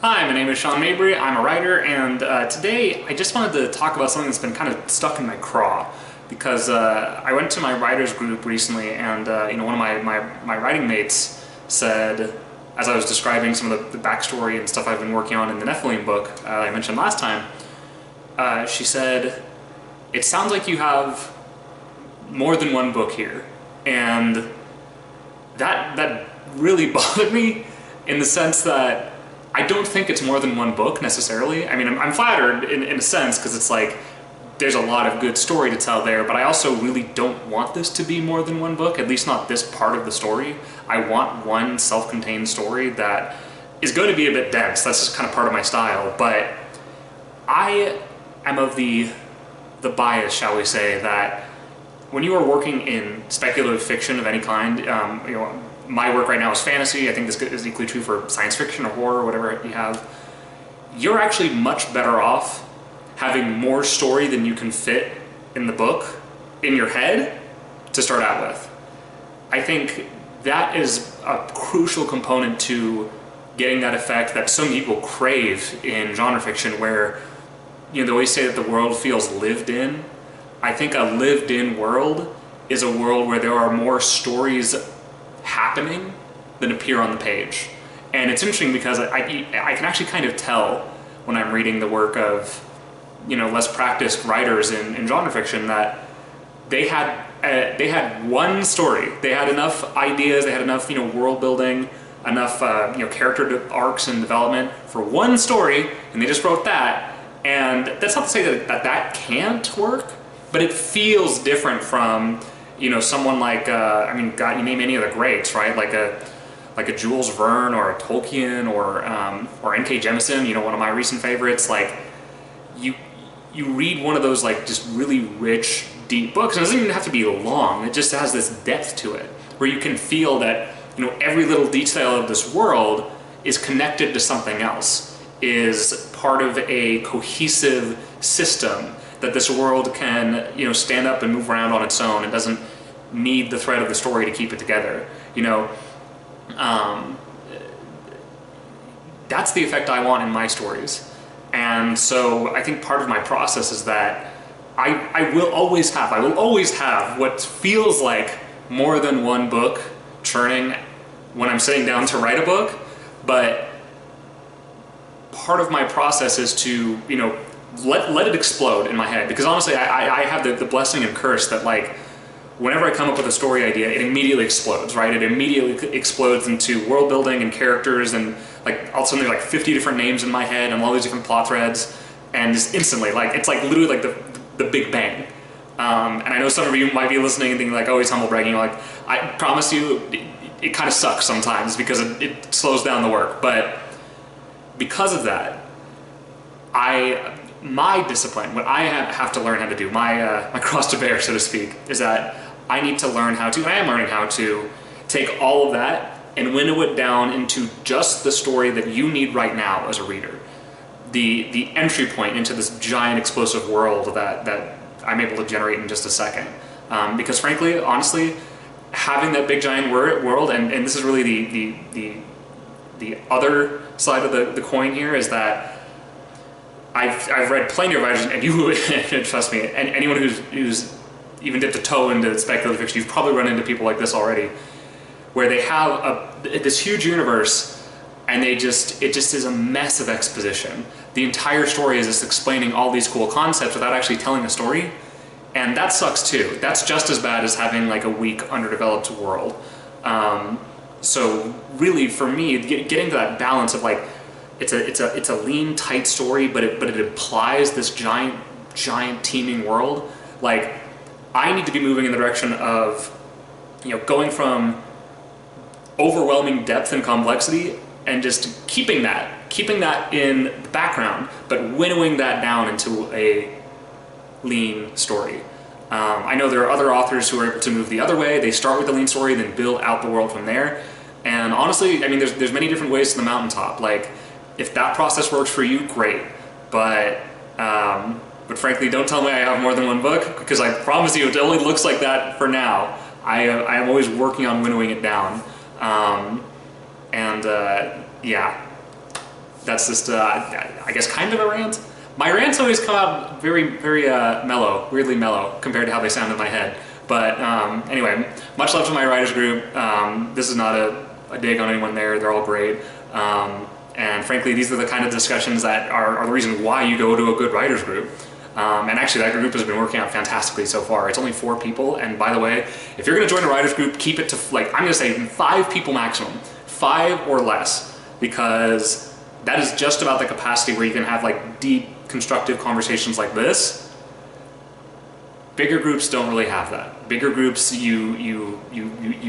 Hi, my name is Sean Mabry. I'm a writer, and today I just wanted to talk about something that's been kind of stuck in my craw because I went to my writers group recently, and one of my writing mates said, as I was describing some of the backstory and stuff I've been working on in the Nephilim book I mentioned last time, she said, "It sounds like you have more than one book here," and that really bothered me in the sense that I don't think it's more than one book necessarily. I mean, I'm flattered in a sense because it's like there's a lot of good story to tell there, but I also really don't want this to be more than one book, at least not this part of the story. I want one self-contained story that is going to be a bit dense. That's just kind of part of my style, but I am of the bias, shall we say, that when you are working in speculative fiction of any kind, my work right now is fantasy. I think this is equally true for science fiction or horror or whatever you have. You're actually much better off having more story than you can fit in the book in your head to start out with. I think that is a crucial component to getting that effect that so many people crave in genre fiction, where they always say that the world feels lived in. I think a lived in world is a world where there are more stories happening than appear on the page. And it's interesting because I can actually kind of tell when I'm reading the work of less practiced writers in genre fiction that they had one story. They had enough ideas, they had enough world building, enough character arcs and development for one story, and they just wrote that. And that's not to say that can't work, but it feels different from someone like God, you name any of the greats, right? Like a Jules Verne or a Tolkien or N.K. Jemisin, one of my recent favorites. Like you read one of those like just really rich, deep books, and it doesn't even have to be long. It just has this depth to it where you can feel that every little detail of this world is connected to something else, is part of a cohesive system, that this world can stand up and move around on its own. It doesn't need the thread of the story to keep it together. That's the effect I want in my stories. And so I think part of my process is that I will always have what feels like more than one book churning when I'm sitting down to write a book, but part of my process is to let it explode in my head, because honestly I have the blessing and curse that like whenever I come up with a story idea, it immediately explodes, right? It immediately explodes into world building and characters, and like all of a sudden there's like 50 different names in my head and all these different plot threads, and just instantly, like it's like literally like the Big Bang. And I know some of you might be listening and thinking like, oh, he's humble bragging. Like, I promise you it kind of sucks sometimes because it slows down the work, but because of that, my discipline, what I have to learn how to do, my cross to bear, so to speak, is that I need to learn how to, and I am learning how to, take all of that and winnow it down into just the story that you need right now as a reader. The entry point into this giant explosive world that I'm able to generate in just a second. Because frankly, honestly, having that big giant world, and this is really the other side of the coin here, is that I've read plenty of writers, and you trust me, and anyone who's even dipped a toe into speculative fiction, you've probably run into people like this already, where they have this huge universe, and it just is a mess of exposition. The entire story is just explaining all these cool concepts without actually telling a story, and that sucks too. That's just as bad as having like a weak, underdeveloped world. So really, for me, getting to that balance of like, it's a lean, tight story, but it implies this giant teeming world. Like, I need to be moving in the direction of going from overwhelming depth and complexity and just keeping that in the background, but winnowing that down into a lean story. I know there are other authors who are able to move the other way. They start with a lean story, then build out the world from there. And honestly, I mean, there's many different ways to the mountaintop. Like, if that process works for you, great. But frankly, don't tell me I have more than one book, because I promise you it only looks like that for now. I am always working on winnowing it down. Yeah. that's just, I guess, kind of a rant. My rants always come out very mellow, weirdly mellow, compared to how they sound in my head. But anyway, much love to my writers group. This is not a dig on anyone there. They're all great. And frankly, these are the kind of discussions that are the reason why you go to a good writers group. And actually, that group has been working out fantastically so far. It's only 4 people, and by the way, if you're going to join a writers group, keep it to, like, I'm going to say 5 people maximum, 5 or less, because that is just about the capacity where you can have like deep, constructive conversations like this. Bigger groups don't really have that. Bigger groups, you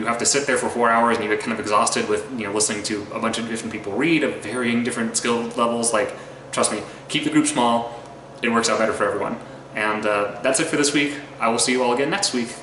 have to sit there for 4 hours and you get kind of exhausted with, you know, listening to a bunch of different people read of varying different skill levels. Like, trust me, keep the group small. It works out better for everyone. And that's it for this week. I will see you all again next week.